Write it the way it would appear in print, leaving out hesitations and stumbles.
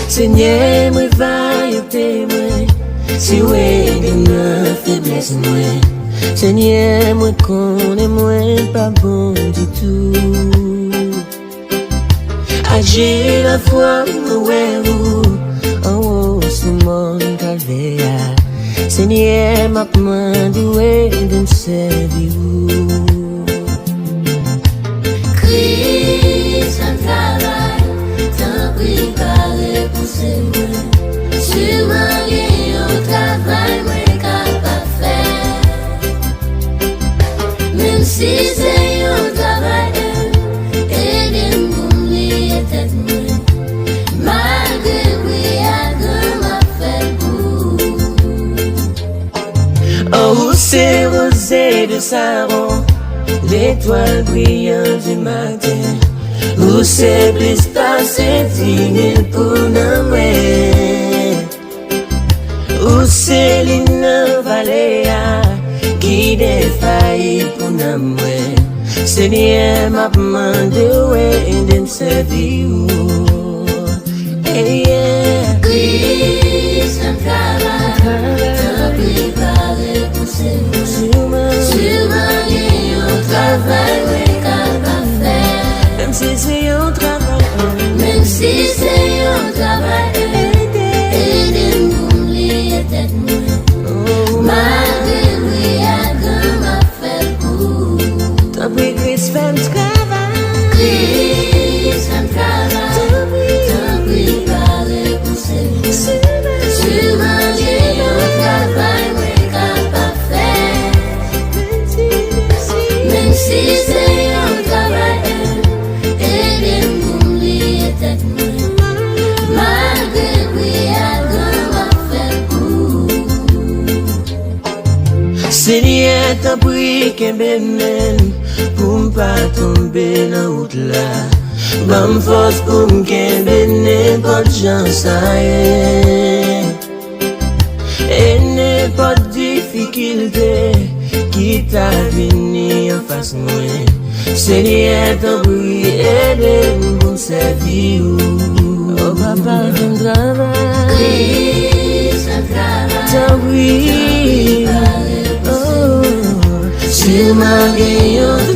Seigneur, moi va y témoin. Si ouais, de ma faiblesse, moi. Seigneur, moi connais moi pas bon du tout. Agir la foi, ouais, vous, en haut, sous mon calvaire. Seigneur, m'a demandé de me servir. Christ, un travail, t'en préparé pour Seigneur. Sûrement, il y a un travail, moi, capable de faire. Même si c'est un travail, aidez-moi pour m'oublier tête, moi. Malgré oui, à deux, m'a fait pour. Oh, c'est rosé de Saron, l'étoile brillante du matin. Où c'est blista, c'est dîner pour nommer. Où c'est l'île Valéa, qui défaillit pour nommer. Seigneur m'a demandé de me servir. Hey, yeah. Christ, un travail, t'as préparé pour Seigneur. Sûrement, il y a un travail, oui, capable de faire. Même si c'est un travail, même si c'est un travail, aidez-moi pour m'oublier tête, moi. Malgré oui, à deux, m'a fait pour. t'as pris Christ fait un travail. Christ, un travail, t'as préparé pour Seigneur. Sûrement, il y a un travail, oui, capable de faire. Même si c'est un travail, aidez-moi pour m'oublier tête, moi. Malgré oui, à deux, m'a fait pour. Seigneur, t'as pris qu'un bénin pour ne pas tomber dans la route là. Bonne force pour me qu'aimer n'importe chance à et n'importe difficulté qui t'a venu en face de moi. Seigneur, t'as pris aide-moi pour me servir. Oh papa, ton travail. Christ, un travail, T'as pris. préparé pour Seigneur. Oh, sur ma gueule,